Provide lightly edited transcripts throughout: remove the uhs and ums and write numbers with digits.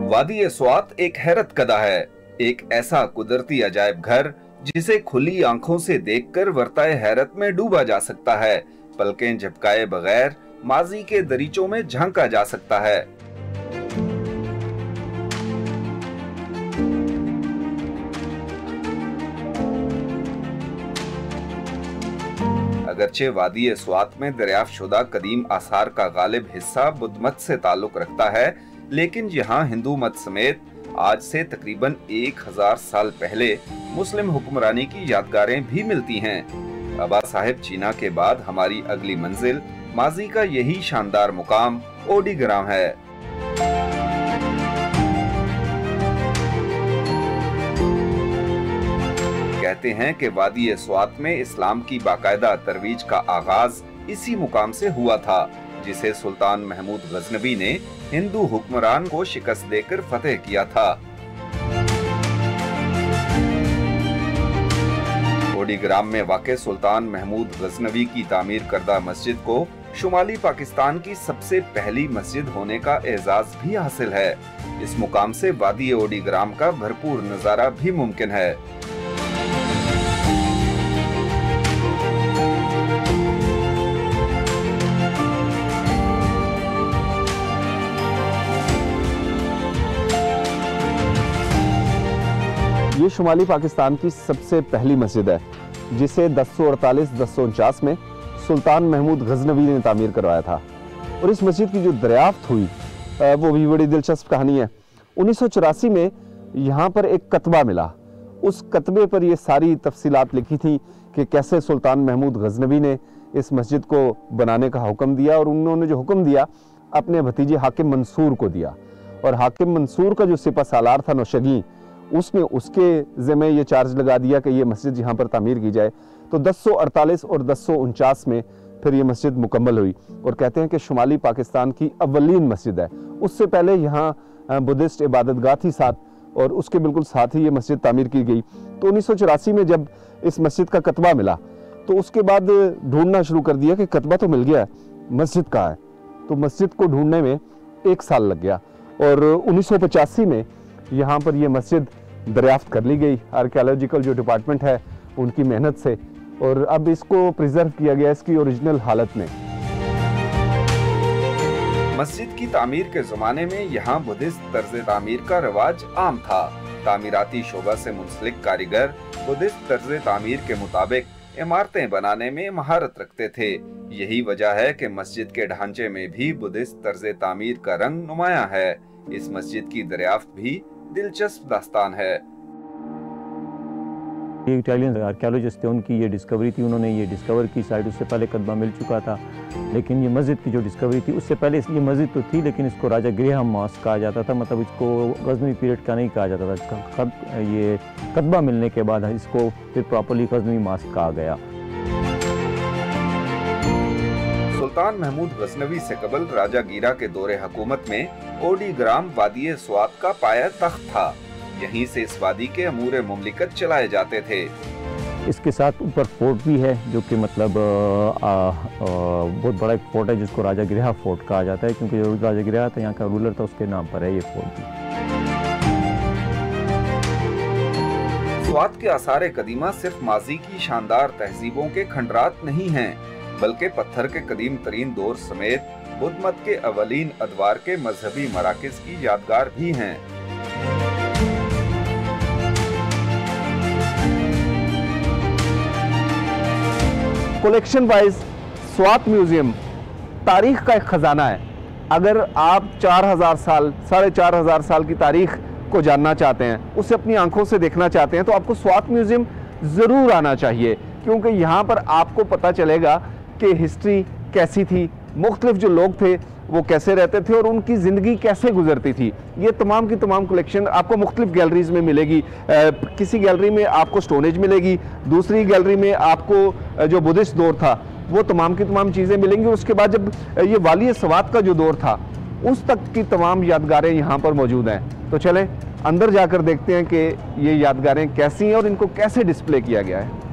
वादी स्वात एक हैरत कदा है, एक ऐसा कुदरती अजायब घर जिसे खुली आंखों से देखकर वर्ताए हैरत में डूबा जा सकता है, पलकें झपकाए बगैर माजी के दरीचों में झांका जा सकता है। अगरचे वादी स्वात में दरियाफ्त शुदा कदीम आसार का गालिब हिस्सा बुद्ध मत से ताल्लुक रखता है, लेकिन यहाँ हिंदू मत समेत आज से तकरीबन 1000 साल पहले मुस्लिम हुक्मरानी की यादगारें भी मिलती हैं। अबा साहिब चीना के बाद हमारी अगली मंजिल माजी का यही शानदार मुकाम ओडीग्राम है। कहते हैं कि वादी स्वात में इस्लाम की बाकायदा तरवीज का आगाज इसी मुकाम से हुआ था, जिसे सुल्तान महमूद गजनवी ने हिंदू हुक्मरान को शिकस्त देकर फतेह किया था। ओडीग्राम में वाक़े सुल्तान महमूद गजनवी की तामीर करदा मस्जिद को शुमाली पाकिस्तान की सबसे पहली मस्जिद होने का एजाज भी हासिल है। इस मुकाम से वादी ओडीग्राम का भरपूर नजारा भी मुमकिन है। ये शुमाली पाकिस्तान की सबसे पहली मस्जिद है, जिसे 1048-1049 में सुल्तान महमूद गजनवी ने तामीर करवाया था। और इस मस्जिद की जो दरियाफ्त हुई वो भी बड़ी दिलचस्प कहानी है। 1984 में यहाँ पर एक कतबा मिला। उस कतबे पर ये सारी तफसीलात लिखी थी कि कैसे सुल्तान महमूद गजनवी ने इस मस्जिद को बनाने का हुक्म दिया, और उन्होंने जो हुक्म दिया अपने भतीजे हाकिम मंसूर को दिया। और हाकिम मंसूर का जो सिपा सालार था नौशगी, उसने उसके ज़िम्मे ये चार्ज लगा दिया कि ये मस्जिद यहाँ पर तामीर की जाए। तो 1048 और 1049 में फिर ये मस्जिद मुकम्मल हुई, और कहते हैं कि शुमाली पाकिस्तान की अव्वलीन मस्जिद है। उससे पहले यहाँ बुद्धिस्ट इबादतगाह थी साथ, और उसके बिल्कुल साथ ही ये मस्जिद तामीर की गई। तो 1984 में जब इस मस्जिद का कतबा मिला, तो उसके बाद ढूंढना शुरू कर दिया कि कतबा तो मिल गया है, मस्जिद कहाँ है। तो मस्जिद को ढूंढने में 1 साल लग गया, और 1985 में यहाँ पर ये मस्जिद दरियाफ्त कर ली गई आर्कियोलॉजिकल जो डिपार्टमेंट है उनकी मेहनत से, और अब इसको प्रिजर्व किया गया इसकी ओरिजिनल हालत में। मस्जिद की तामीर के जमाने में यहाँ बुद्धिस्ट तर्ज तामीर का रवाज आम था। तामीराती शोबा से मुंसलिक कारीगर बुद्धिस्ट तर्ज तामीर के मुताबिक इमारतें बनाने में महारत रखते थे। यही वजह है कि मस्जिद के ढांचे में भी बुद्धिस्ट तर्ज तामीर का रंग नुमाया है। इस मस्जिद की दरियाफ्त भी दिलचस्प दास्तान है। ये इटालियन आर्कियोलॉजिस्ट थे, उनकी ये डिस्कवरी थी, उन्होंने ये डिस्कवर की साइड। उससे पहले कदमा मिल चुका था, लेकिन ये मस्जिद की जो डिस्कवरी थी उससे पहले ये मस्जिद तो थी, लेकिन इसको राजा ग्रेहम मॉस्क कहा जाता था। मतलब इसको गजनवी पीरियड का नहीं कहा जाता था। ये कदमा मिलने के बाद इसको फिर प्रॉपरली गजनवी मॉस्क कहा गया। सुल्तान महमूद गजनवी से कबल राजा गीरा के दौरे हुकूमत में ओडीग्राम वादी स्वात का पाया तख्त था। यहीं से इस वादी के अमूर मुमलिकत चलाए जाते थे। इसके साथ ऊपर फोर्ट भी है, जो कि मतलब बहुत बड़ा एक फोर्ट है, जिसको राजा गिरहा फोर्ट कहा जाता है, क्योंकि जो राजा गिरहा था यहाँ का रूलर था, उसके नाम पर है ये फोर्ट भी। स्वात के आसार कदीमा सिर्फ माजी की शानदार तहजीबों के खंडरात नहीं हैं, बल्कि पत्थर के कदीम तरीन दौर समेत बुद्ध मत के अवलीन अदवार के मजहबी मराकिज की यादगार भी हैं। कलेक्शन वाइज स्वात म्यूजियम तारीख का एक खजाना है। अगर आप 4000 साल 4500 साल की तारीख को जानना चाहते हैं, उसे अपनी आंखों से देखना चाहते हैं, तो आपको स्वात म्यूजियम ज़रूर आना चाहिए, क्योंकि यहाँ पर आपको पता चलेगा कि हिस्ट्री कैसी थी, मुख्तलिफ जो लोग थे वो कैसे रहते थे और उनकी ज़िंदगी कैसे गुजरती थी। ये तमाम की तमाम कलेक्शन आपको मुख्तलिफ गैलरीज में मिलेगी। किसी गैलरी में आपको स्टोनेज मिलेगी, दूसरी गैलरी में आपको जो बुद्धिस्ट दौर था वो तमाम की तमाम चीज़ें मिलेंगी। उसके बाद जब ये वाली स्वात का जो दौर था उस तक की तमाम यादगारें यहाँ पर मौजूद हैं। तो चलें अंदर जाकर देखते हैं कि ये यादगारें कैसी हैं और इनको कैसे डिस्प्ले किया गया है।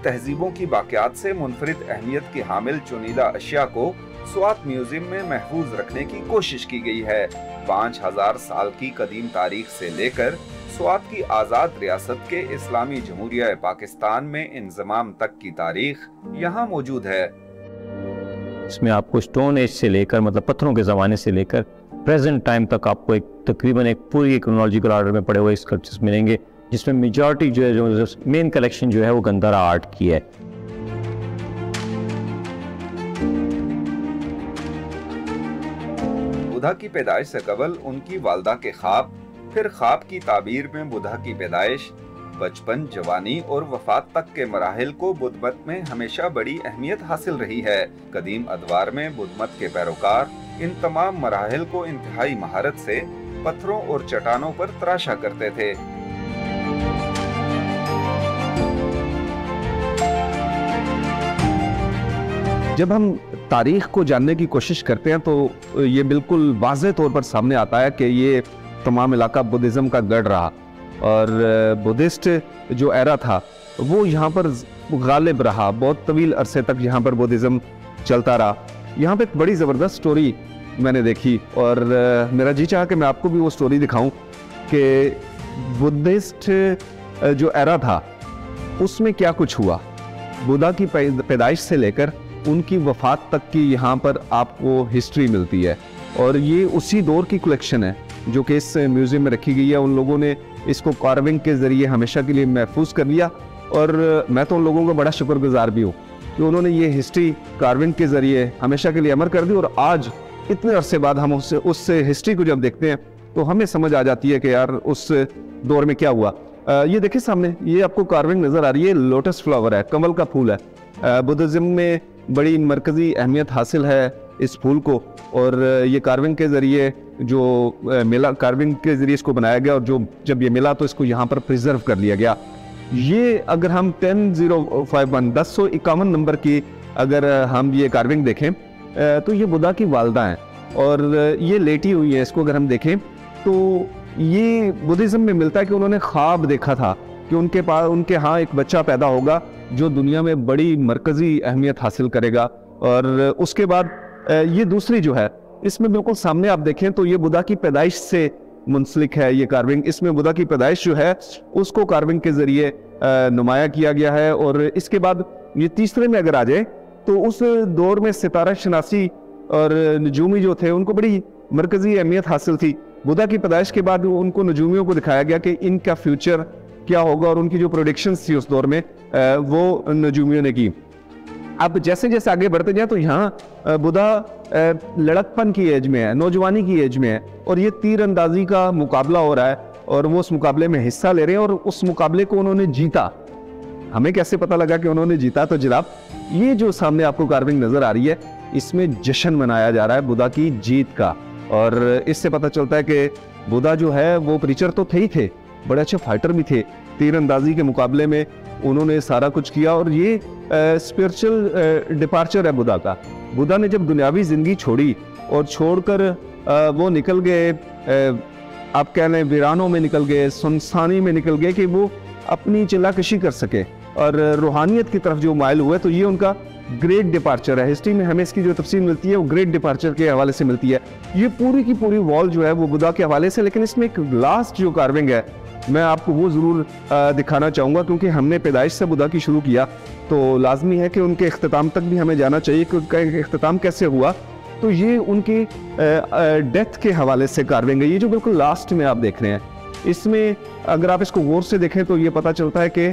तहजीबों की बाक़ियात से मुनफरिद अहमियत की हामिल चुनिंदा अशिया को स्वात म्यूजियम में महफूज रखने की कोशिश की गई है। 5000 साल की कदीम तारीख से लेकर स्वात की आज़ाद रियासत के इस्लामी जमहूरिया पाकिस्तान में इंज़माम तक की तारीख यहाँ मौजूद है। इसमें आपको स्टोन एज से लेकर मतलब पत्थरों के ज़माने से लेकर प्रेजेंट टाइम तक आपको तकरीबन एक पूरी क्रोनोलॉजिकल ऑर्डर में पड़े हुए स्कल्पचर्स मिलेंगे, जिसमें मेजॉरिटी जो है जो मेन कलेक्शन जो है वो गंधारा आर्ट की है। बुधा की पैदाइश से कबल उनकी वालदा के ख्वाब, फिर ख्वाब की ताबीर में बुधा की पैदाइश, बचपन, जवानी और वफात तक के मराहिल को बुद्ध मत में हमेशा बड़ी अहमियत हासिल रही है। कदीम अदवार में बुद्ध मत के पैरोकार इन तमाम मराहिल को इंतहाई महारत से पत्थरों और चट्टानों पर तराशा करते थे। जब हम तारीख को जानने की कोशिश करते हैं तो ये बिल्कुल वाज़ेह तौर पर सामने आता है कि ये तमाम इलाका बुद्धिज़्म का गढ़ रहा और बुद्धिस्ट जो एरा था वो यहाँ पर गालिब रहा। बहुत तवील अरसे तक यहाँ पर बुद्धिज़्म चलता रहा। यहाँ पे एक बड़ी ज़बरदस्त स्टोरी मैंने देखी और मेरा जी चाहा कि मैं आपको भी वो स्टोरी दिखाऊं कि बुद्धिस्ट जो एरा था उसमें क्या कुछ हुआ। बुद्धा की पैदाइश से लेकर उनकी वफात तक की यहाँ पर आपको हिस्ट्री मिलती है और ये उसी दौर की कलेक्शन है जो कि इस म्यूज़ियम में रखी गई है। उन लोगों ने इसको कार्विंग के ज़रिए हमेशा के लिए महफूज कर लिया और मैं तो उन लोगों का बड़ा शुक्रगुजार भी हूँ कि उन्होंने ये हिस्ट्री कार्विंग के ज़रिए हमेशा के लिए अमर कर दी। और आज इतने अरसे बाद हम उस हिस्ट्री को जब देखते हैं तो हमें समझ आ जाती है कि यार उस दौर में क्या हुआ। ये देखिए सामने ये आपको कार्विंग नज़र आ रही है, लोटस फ्लावर है, कमल का फूल है। बुद्धिज़्म में बड़ी मरकज़ी अहमियत हासिल है इस फूल को और ये कार्विंग के ज़रिए जो मिला, कार्विंग के ज़रिए इसको बनाया गया और जो जब ये मिला तो इसको यहाँ पर प्रिजर्व कर लिया गया। ये अगर हम 1051 नंबर की अगर हम ये कार्विंग देखें तो ये बुद्धा की वालदा हैं और ये लेटी हुई है। इसको अगर हम देखें तो ये बुद्धिज़्म में मिलता है कि उन्होंने ख्वाब देखा था कि उनके यहाँ एक बच्चा पैदा होगा जो दुनिया में बड़ी मरकज़ी अहमियत हासिल करेगा। और उसके बाद ये दूसरी जो है इसमें बिल्कुल सामने आप देखें तो ये बुद्धा की पैदाइश से मुंसलिक है ये कार्विंग। इसमें बुद्धा की पैदाइश जो है उसको कार्विंग के ज़रिए नुमाया किया गया है। और इसके बाद ये तीसरे में अगर आ जाए तो उस दौर में सितारा शनासी और नजूमी जो थे उनको बड़ी मरकज़ी अहमियत हासिल थी। बुद्धा की पैदाइश के बाद उनको नजूमियों को दिखाया गया कि इनका फ्यूचर क्या होगा और उनकी जो प्रोडिक्शंस थी उस दौर में वो नजूमियों ने की। अब जैसे जैसे आगे बढ़ते जाए तो यहाँ बुद्धा लड़कपन की एज में है, नौजवानी की एज में है और ये तीर अंदाजी का मुकाबला हो रहा है और वो उस मुकाबले में हिस्सा ले रहे हैं और उस मुकाबले को उन्होंने जीता। हमें कैसे पता लगा कि उन्होंने जीता? तो जनाब ये जो सामने आपको कार्विंग नजर आ रही है इसमें जश्न मनाया जा रहा है बुद्धा की जीत का। और इससे पता चलता है कि बुद्धा जो है वो प्रीचर तो थे ही थे, बड़े अच्छे फाइटर भी थे। तीर अंदाजी के मुकाबले में उन्होंने सारा कुछ किया और ये स्पिरिचुअल डिपार्चर है बुद्धा का। बुद्धा ने जब दुनियावी जिंदगी छोड़ी और छोड़कर वो निकल गए, आप कह लें वीरानों में निकल गए, सुनसानी में निकल गए कि वो अपनी चिल्लाकशी कर सके और रूहानियत की तरफ जो माइल हुए, तो ये उनका ग्रेट डिपार्चर है। हिस्ट्री में हमें इसकी जो तफसील मिलती है वो ग्रेट डिपार्चर के हवाले से मिलती है। ये पूरी की पूरी वॉल जो है वो बुद्धा के हवाले से, लेकिन इसमें एक लास्ट जो कार्विंग है मैं आपको वो ज़रूर दिखाना चाहूँगा क्योंकि हमने पैदाइश से बुद्धा की शुरू किया तो लाजमी है कि उनके इख्तिताम तक भी हमें जाना चाहिए कि उनका इख्तिताम कैसे हुआ। तो ये उनकी डेथ के हवाले से कार्विंग है। ये जो बिल्कुल लास्ट में आप देख रहे हैं इसमें अगर आप इसको गौर से देखें तो ये पता चलता है कि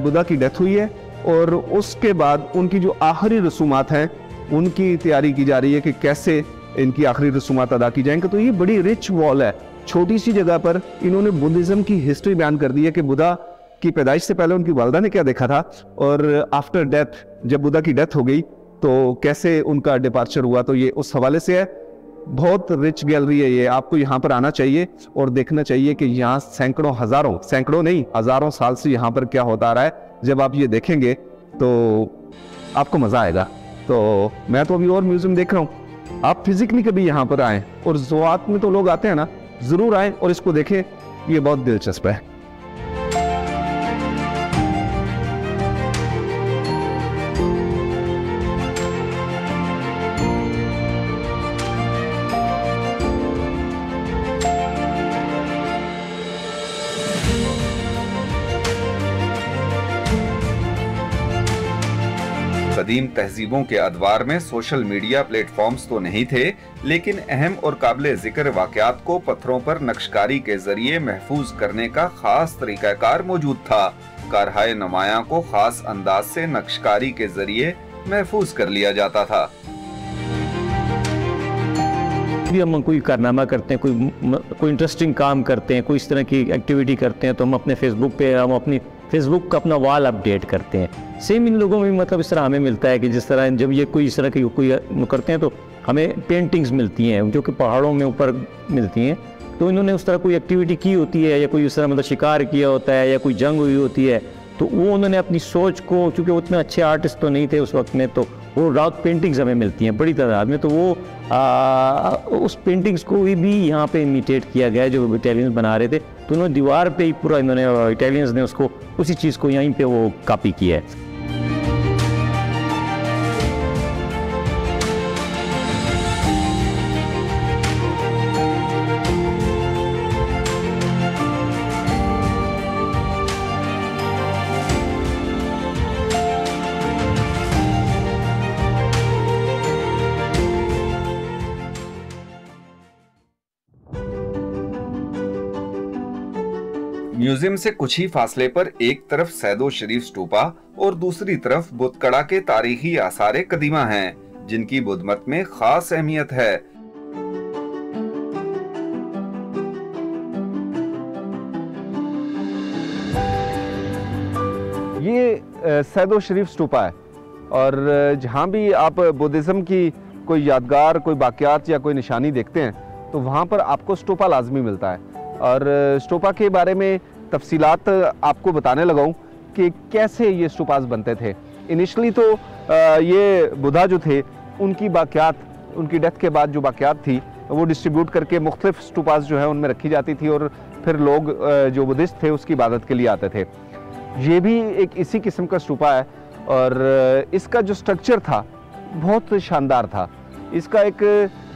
बुद्धा की डेथ हुई है और उसके बाद उनकी जो आखिरी रसूमात हैं उनकी तैयारी की जा रही है कि कैसे इनकी आखिरी रसूमात अदा की जाएंगे। तो ये बड़ी रिच वॉल है, छोटी सी जगह पर इन्होंने बुद्धिज़्म की हिस्ट्री बयान कर दी है कि बुद्धा की पैदाइश से पहले उनकी वालदा ने क्या देखा था और आफ्टर डेथ जब बुद्धा की डेथ हो गई तो कैसे उनका डिपार्चर हुआ। तो ये उस हवाले से है। बहुत रिच गैलरी है ये, आपको यहाँ पर आना चाहिए और देखना चाहिए कि यहाँ सैकड़ों नहीं हज़ारों साल से यहाँ पर क्या होता आ रहा है। जब आप ये देखेंगे तो आपको मज़ा आएगा। तो मैं तो अभी और म्यूज़ियम देख रहा हूँ, आप फिजिकली कभी यहाँ पर आएँ और ज़ुआत में तो लोग आते हैं ना, ज़रूर आएँ और इसको देखें, ये बहुत दिलचस्प है। कदीम तहजीबों के अदवार में सोशल मीडिया प्लेटफॉर्म्स तो नहीं थे, लेकिन अहम और काबिल जिक्र वाक़यात को पत्थरों पर नक्शकारी के जरिए महफूज करने का खास तरीकाकार मौजूद था। कारहाय नुमायां को खास अंदाज से नक्शकारी के जरिए महफूज कर लिया जाता था। भी हम कोई कारनामा करते हैं, कोई इंटरेस्टिंग काम करते हैं, कोई इस तरह की एक्टिविटी करते हैं, तो हम अपने फेसबुक पे हम अपनी फेसबुक का अपना वॉल अपडेट करते हैं। सेम इन लोगों में भी मतलब इस तरह हमें मिलता है कि जिस तरह जब ये कोई इस तरह की कोई करते हैं तो हमें पेंटिंग्स मिलती हैं जो कि पहाड़ों में ऊपर मिलती हैं, तो इन्होंने उस तरह कोई एक्टिविटी की होती है या कोई उस तरह मतलब शिकार किया होता है या कोई जंग हुई होती है, तो वो उन्होंने अपनी सोच को, चूँकि उतने अच्छे आर्टिस्ट तो नहीं थे उस वक्त में, तो वो रॉक पेंटिंग्स हमें मिलती हैं बड़ी तादाद में, तो वो उस पेंटिंग्स को भी यहाँ पे इमिटेट किया गया है जो इटालियंस बना रहे थे, तो उन्होंने दीवार पे ही पूरा इन्होंने इटालियंस ने उसको उसी चीज़ को यहीं पे वो कॉपी किया है। म्यूजियम से कुछ ही फासले पर एक तरफ सैदो शरीफ स्टूपा और दूसरी तरफ बुतकड़ा के तारीखी आसारे कदीमा हैं, जिनकी बुद्ध मत में खास अहमियत है। ये सैदो शरीफ स्टूपा है और जहाँ भी आप बुद्धिज़्म की कोई यादगार, कोई वाक़यात या कोई निशानी देखते हैं तो वहाँ पर आपको स्टूपा लाजमी मिलता है। और स्टूपा के बारे में तफसीलात आपको बताने लगा हूँ कि कैसे ये स्टूपास बनते थे। इनिशली तो ये बुद्धा जो थे उनकी वाक़यात, उनकी डेथ के बाद जो वाक़यात थी वो डिस्ट्रीब्यूट करके मुख्तलिफ स्टूपास जो है उनमें रखी जाती थी और फिर लोग जो बुद्धिस्ट थे उसकी इबादत के लिए आते थे। ये भी एक इसी किस्म का स्टूपा है और इसका जो स्ट्रक्चर था बहुत शानदार था। इसका एक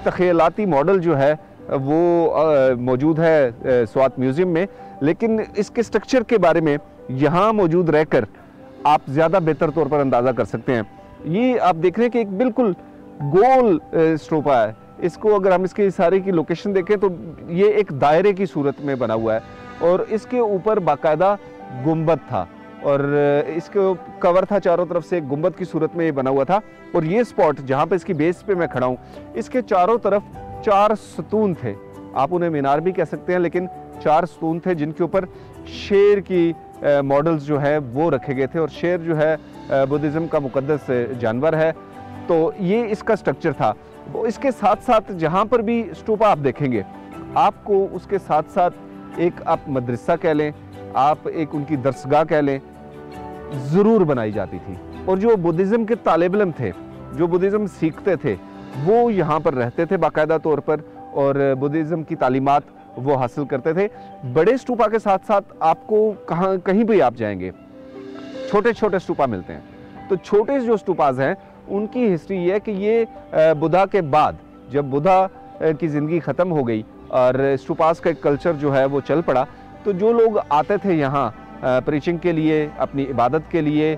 तख़यलाती मॉडल जो है वो मौजूद है स्वात म्यूज़ियम में, लेकिन इसके स्ट्रक्चर के बारे में यहाँ मौजूद रहकर आप ज़्यादा बेहतर तौर पर अंदाज़ा कर सकते हैं। ये आप देख रहे हैं कि एक बिल्कुल गोल स्टूपा है। इसको अगर हम इसके इशारे की लोकेशन देखें तो ये एक दायरे की सूरत में बना हुआ है और इसके ऊपर बाकायदा गुंबद था और इसके कवर था चारों तरफ से, एक गुंबद की सूरत में ये बना हुआ था। और ये स्पॉट जहाँ पे इसकी बेस पे मैं खड़ा हूँ, इसके चारों तरफ 4 सतून थे, आप उन्हें मीनार भी कह सकते हैं, लेकिन 4 सतून थे जिनके ऊपर शेर की मॉडल्स जो है वो रखे गए थे। और शेर जो है बुद्धिज़्म का मुकद्दस जानवर है, तो ये इसका स्ट्रक्चर था। वो इसके साथ साथ जहाँ पर भी स्टूपा आप देखेंगे आपको उसके साथ साथ एक आप मदरसा कह लें, आप एक उनकी दरसगाह कह लें, ज़रूर बनाई जाती थी। और जो बुद्धिज़्म के तालिब इल्म थे, जो बुद्धिज़्म सीखते थे, वो यहाँ पर रहते थे बाकायदा तौर पर और बुद्धिज़्म की तालीमात वो हासिल करते थे। बड़े स्टूपा के साथ साथ आपको कहीं भी आप जाएंगे छोटे छोटे स्टूपा मिलते हैं। तो छोटे जो स्टूपाज हैं उनकी हिस्ट्री ये है कि ये बुद्धा के बाद जब बुद्धा की ज़िंदगी ख़त्म हो गई और स्टूपास का एक कल्चर जो है वो चल पड़ा, तो जो लोग आते थे यहाँ प्रीचिंग के लिए, अपनी इबादत के लिए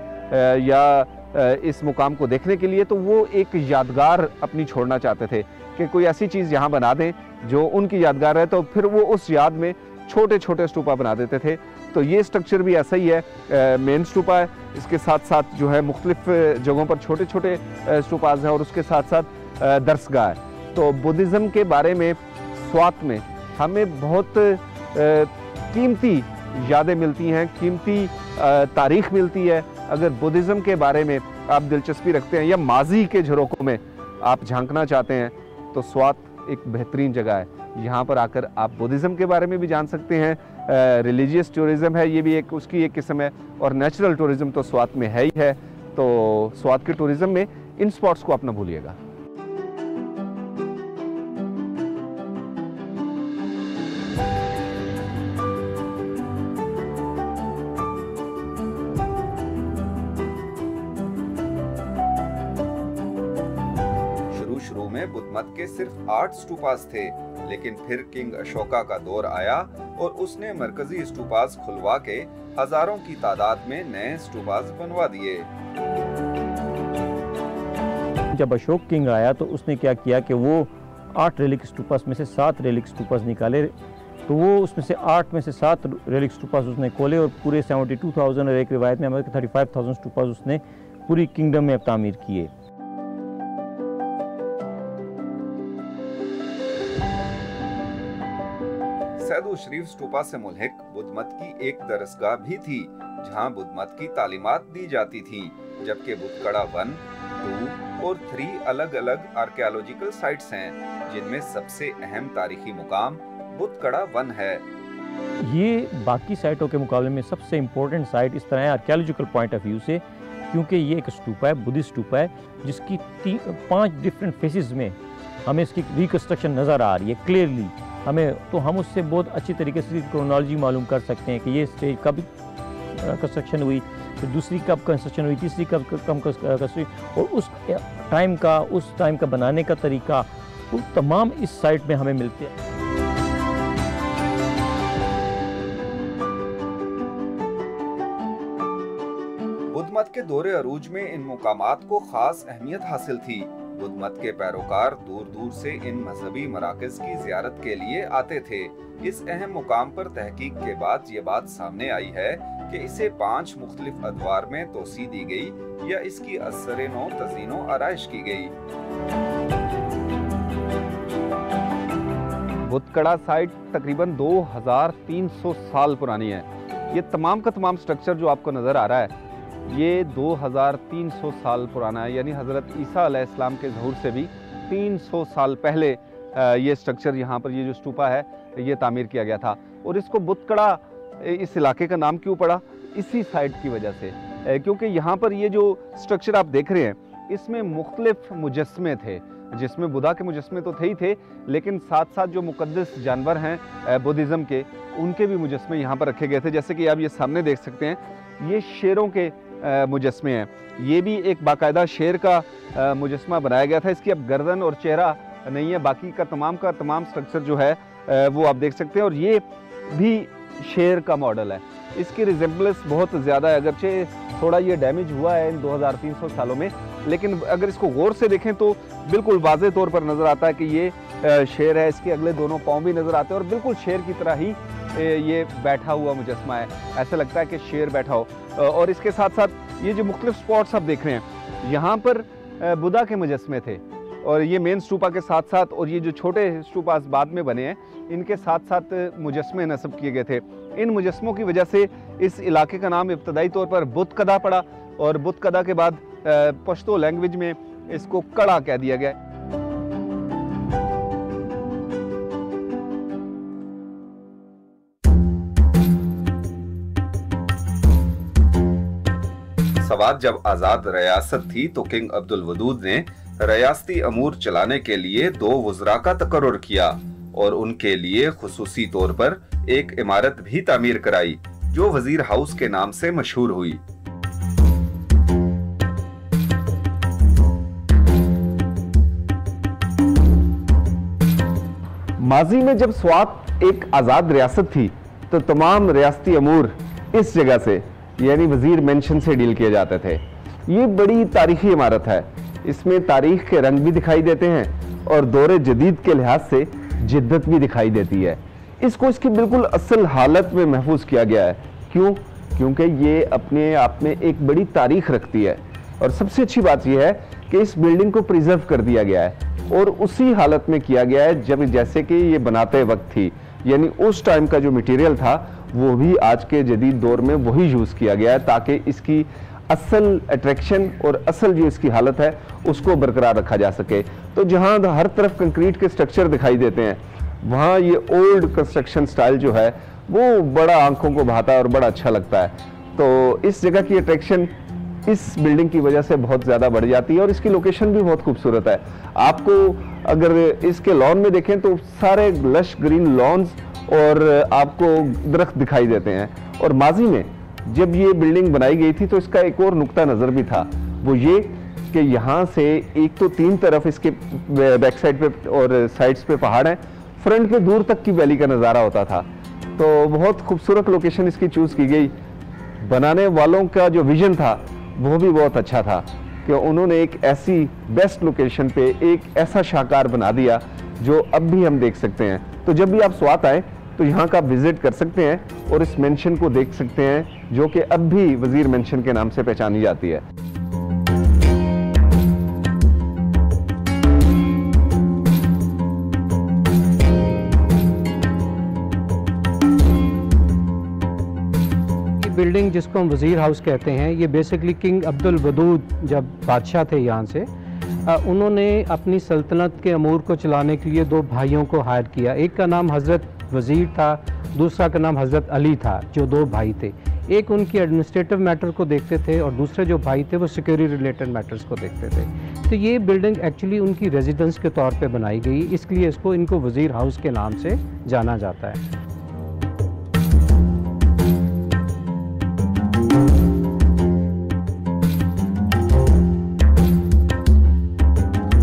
या इस मुकाम को देखने के लिए, तो वो एक यादगार अपनी छोड़ना चाहते थे कि कोई ऐसी चीज़ यहाँ बना दें जो उनकी यादगार है, तो फिर वो उस याद में छोटे छोटे स्टूपा बना देते थे। तो ये स्ट्रक्चर भी ऐसा ही है, मेन स्टूपा है, इसके साथ साथ जो है मुख्तलिफ जगहों पर छोटे छोटे स्टूपाज हैं और उसके साथ साथ दरसगाह है। तो बुद्धिज़्म के बारे में स्वात में हमें बहुत कीमती यादें मिलती हैं, कीमती तारीख़ मिलती है। अगर बुद्धिज़्म के बारे में आप दिलचस्पी रखते हैं या माजी के झरोकों में आप झांकना चाहते हैं तो स्वात एक बेहतरीन जगह है। यहाँ पर आकर आप बुद्धिज़्म के बारे में भी जान सकते हैं। रिलीजियस टूरिज़्म है, ये भी एक उसकी एक किस्म है, और नेचुरल टूरिज़्म तो स्वात में है ही है। तो स्वात के टूरिज़्म में इन स्पॉट्स को आप ना भूलिएगा। शुरू में बुद्ध मत के सिर्फ 8 स्टूपास थे, लेकिन फिर किंग अशोका का दौर आया और उसने मरकजी स्टूपास खुलवा के हजारों की तादाद में नए स्टूपास बनवा दिए। जब अशोक किंग आया तो उसने क्या किया कि वो 8 रेलिक स्टूपास में से 7 रेलिक स्टूपास निकाले, तो वो उसमें से 8 में से 7 रेलिक स्टूपास उसने खोले और पूरे 72,000 और एक रिवायत में हमारे 35,000 स्टूपास उसने पूरी किंगडम में तामीर किए। सैदू शरीफ स्टूपा से मुल्हिक बुद्ध मत की एक दरसगाह भी थी जहां बुद्ध मत की तालीमात दी जाती थी, जबकि बुद्धकड़ा 1, 2 और 3 अलग अलग आर्कियोलॉजिकल साइट्स हैं जिनमें सबसे अहम तारीखी मुकाम बुद्धकड़ा 1 है। ये बाकी साइटों के मुकाबले में सबसे इम्पोर्टेंट साइट इस तरह है आर्कियोलॉजिकल पॉइंट ऑफ व्यू से, क्योंकि ये एक स्टूपा है, बुद्धिस्ट स्टूपा है, जिसकी 5 डिफरेंट फेसेस में हमें इसकी रिकन्स्ट्रक्शन नज़र आ रही है क्लियरली हमें, तो हम उससे बहुत अच्छी तरीके से क्रोनोलॉजी मालूम कर सकते हैं कि ये स्टेज कब कंस्ट्रक्शन हुई, फिर दूसरी कब कंस्ट्रक्शन हुई, तीसरी कब कंस्ट्रक्शन, और उस टाइम का बनाने का तरीका, वो तमाम इस साइट में हमें मिलते हैं। बुद्ध मत के दौरे अरूज में इन मुकामात को खास अहमियत हासिल थी। बुद्ध मत के पैरोकार दूर दूर से इन मजहबी मराकज की जियारत के लिए आते थे। इस अहम मुकाम पर तहकीक के बाद ये बात सामने आई है कि इसे 5 मुख्तलिफ अदवार में तोसी दी गई या इसकी असर नौ तज़ीनो आराइश की गई। बुद्धकड़ा साइट तकरीबन 2300 साल पुरानी है। ये तमाम का तमाम स्ट्रक्चर जो आपको नज़र आ रहा है ये 2300 साल पुराना है, यानी हज़रत ईसा अलैहिस्सलाम के ज़हूर से भी 300 साल पहले ये स्ट्रक्चर यहाँ पर ये जो स्टूपा है ये तामीर किया गया था। और इसको बुद्धकड़ा इस इलाके का नाम क्यों पड़ा? इसी साइट की वजह से, क्योंकि यहाँ पर ये जो स्ट्रक्चर आप देख रहे हैं इसमें मुख्तलिफ मुजस्मे थे, जिसमें बुद्धा के मुजस्मे तो थे ही थे, लेकिन साथ साथ जो मुकद्दस जानवर हैं बुद्धिज़्म के उनके भी मुजस्मे यहाँ पर रखे गए थे। जैसे कि आप ये सामने देख सकते हैं ये शेरों के मुजस्मे हैं, ये भी एक बाकायदा शेर का मुजस्मा बनाया गया था। इसकी अब गर्दन और चेहरा नहीं है, बाकी का तमाम स्ट्रक्चर जो है वो आप देख सकते हैं, और ये भी शेर का मॉडल है। इसकी रिजेम्बलेंस बहुत ज़्यादा है, अगरचे थोड़ा ये डैमेज हुआ है इन 2300 सालों में, लेकिन अगर इसको गौर से देखें तो बिल्कुल वाज़े तौर पर नज़र आता है कि ये शेर है। इसके अगले दोनों पाँव भी नज़र आते हैं और बिल्कुल शेर की तरह ही ये बैठा हुआ मुजस्मा है, ऐसा लगता है कि शेर बैठा हो। और इसके साथ साथ ये जो मुख्तलिफ स्पॉट्स आप देख रहे हैं यहाँ पर बुद्धा के मुजस्मे थे, और ये मेन स्टूपा के साथ साथ और ये जो छोटे स्टूपास बाद में बने हैं इनके साथ साथ मुजस्मे नस्ब किए गए थे। इन मुजस्मों की वजह से इस इलाके का नाम इब्तदाई तौर पर बुद्धकदा पड़ा, और बुद्धकदा के बाद पश्तो लैंग्वेज में इसको कड़ा कह दिया गया। सवाद जब आजाद रियासत थी तो किंग अब्दुल वदूद ने रियासती अमूर चलाने के लिए 2 वज़रा का तकर्रुर किया और उनके लिए खुसूसी तौर पर एक इमारत भी तामीर कराई जो वजीर हाउस के नाम से मशहूर हुई। माजी में जब स्वात एक आज़ाद रियासत थी तो तमाम रियासती अमूर इस जगह से यानी वजीर मेंशन से डील किए जाते थे। ये बड़ी तारीखी इमारत है, इसमें तारीख के रंग भी दिखाई देते हैं और दौरे जदीद के लिहाज से जिद्दत भी दिखाई देती है। इसको इसकी बिल्कुल असल हालत में महफूज किया गया है। क्यों? क्योंकि ये अपने आप में एक बड़ी तारीख रखती है, और सबसे अच्छी बात यह है कि इस बिल्डिंग को प्रिजर्व कर दिया गया है और उसी हालत में किया गया है जब जैसे कि ये बनाते वक्त थी, यानी उस टाइम का जो मटेरियल था वो भी आज के जदीद दौर में वही यूज़ किया गया है, ताकि इसकी असल अट्रैक्शन और असल जो इसकी हालत है उसको बरकरार रखा जा सके। तो जहाँ हर तरफ कंक्रीट के स्ट्रक्चर दिखाई देते हैं वहाँ ये ओल्ड कंस्ट्रक्शन स्टाइल जो है वो बड़ा आंखों को भाता है और बड़ा अच्छा लगता है। तो इस जगह की अट्रैक्शन इस बिल्डिंग की वजह से बहुत ज़्यादा बढ़ जाती है, और इसकी लोकेशन भी बहुत खूबसूरत है। आपको अगर इसके लॉन में देखें तो सारे लश ग्रीन लॉन्स और आपको दरख्त दिखाई देते हैं। और माजी में जब ये बिल्डिंग बनाई गई थी तो इसका एक और नुक्ता नज़र भी था, वो ये कि यहाँ से एक तो 3 तरफ इसके बैक साइड पे और साइड्स पे पहाड़ हैं, फ्रंट पे दूर तक की वैली का नज़ारा होता था। तो बहुत खूबसूरत लोकेशन इसकी चूज़ की गई। बनाने वालों का जो विजन था वो भी बहुत अच्छा था। कि उन्होंने एक ऐसी बेस्ट लोकेशन पे एक ऐसा शाहकार बना दिया जो अब भी हम देख सकते हैं। तो जब भी आप स्वात आए तो यहाँ का विजिट कर सकते हैं और इस मेंशन को देख सकते हैं जो कि अब भी वजीर मेंशन के नाम से पहचानी जाती है। बिल्डिंग जिसको हम वज़ीर हाउस कहते हैं, ये बेसिकली किंग अब्दुल वदूद जब बादशाह थे यहाँ से, उन्होंने अपनी सल्तनत के अमूर को चलाने के लिए 2 भाइयों को हायर किया। एक का नाम हज़रत वज़ीर था, दूसरा का नाम हज़रत अली था, जो 2 भाई थे। एक उनकी एडमिनिस्ट्रेटिव मैटर को देखते थे और दूसरे जो भाई थे वो सिक्योरिटी रिलेटेड मैटर्स को देखते थे। तो ये बिल्डिंग एक्चुअली उनकी रेजिडेंस के तौर पे बनाई गई, इसलिए इनको वज़ीर हाउस के नाम से जाना जाता है।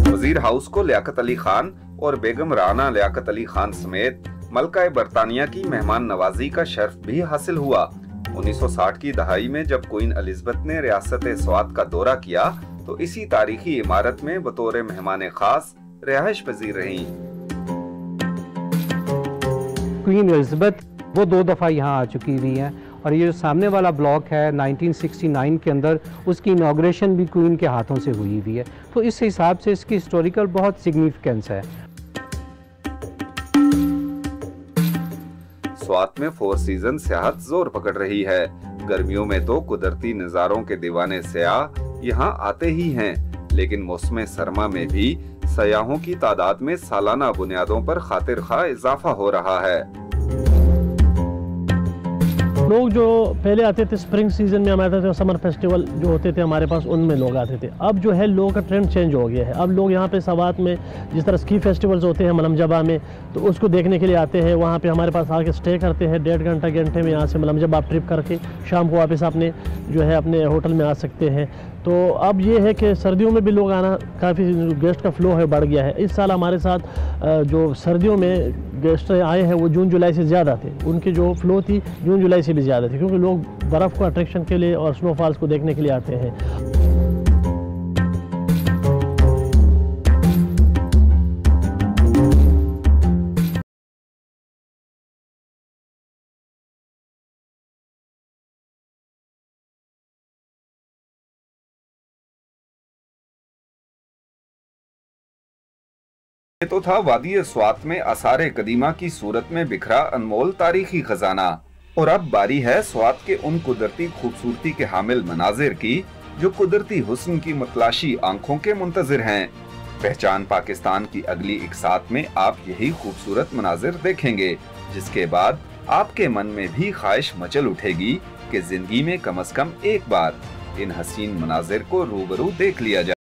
वजीर हाउस को लियाकत अली खान और बेगम राना लियाकत अली खान समेत मलका बरतानिया की मेहमान नवाजी का शर्फ भी हासिल हुआ। 1960 की दहाई में जब क्वीन एलिजाबेथ ने रियासत स्वात का दौरा किया तो इसी तारीखी इमारत में बतौर मेहमान खास रिहाइश पजीर रहीं। क्वीन एलिजाबेथ वो 2 दफ़ा यहाँ आ चुकी हुई हैं और ये जो सामने वाला ब्लॉक है 1969 के अंदर उसकी इनॉग्रेशन भी क्वीन के हाथों से हुई हुई है। तो इस हिसाब से इसकी हिस्टोरिकल बहुत सिग्निफिकेंस है। स्वात में 4 सीजन सियाहत जोर पकड़ रही है। गर्मियों में तो कुदरती नजारों के दीवाने सयाह यहाँ आते ही हैं, लेकिन मौसम सरमा में भी सयाहों की तादाद में सालाना बुनियादों पर खातिर खा इजाफा हो रहा है। लोग जो पहले आते थे स्प्रिंग सीजन में हम आते थे, समर फेस्टिवल जो होते थे हमारे पास, उनमें लोग आते थे। अब जो है लोगों का ट्रेंड चेंज हो गया है। अब लोग यहाँ पे सवात में जिस तरह स्की फेस्टिवल्स होते हैं मलमजबा में, तो उसको देखने के लिए आते हैं। वहाँ पे हमारे पास आके स्टे करते हैं 1.5 घंटे में। यहाँ से मलमजबा आप ट्रिप करके शाम को वापस अपने जो है अपने होटल में आ सकते हैं। तो अब ये है कि सर्दियों में भी लोग आना, काफ़ी गेस्ट का फ़्लो है बढ़ गया है। इस साल हमारे साथ जो सर्दियों में गेस्ट आए हैं वो जून जुलाई से ज़्यादा थे। उनकी जो फ़्लो थी जून जुलाई से भी ज़्यादा थी, क्योंकि लोग बर्फ़ को अट्रैक्शन के लिए और स्नोफॉल्स को देखने के लिए आते हैं। ये तो था वादी स्वात में आसारे कदीमा की सूरत में बिखरा अनमोल तारीखी खजाना, और अब बारी है स्वात के उन कुदरती खूबसूरती के हामिल मनाजिर की जो कुदरती हुस्न की मतलाशी आंखों के मुंतजिर हैं। पहचान पाकिस्तान की अगली इकसात में आप यही खूबसूरत मनाजिर देखेंगे, जिसके बाद आपके मन में भी ख्वाहिश मचल उठेगी कि जिंदगी में कम अज कम एक बार इन हसीन मनाजिर को रूबरू देख लिया जाए।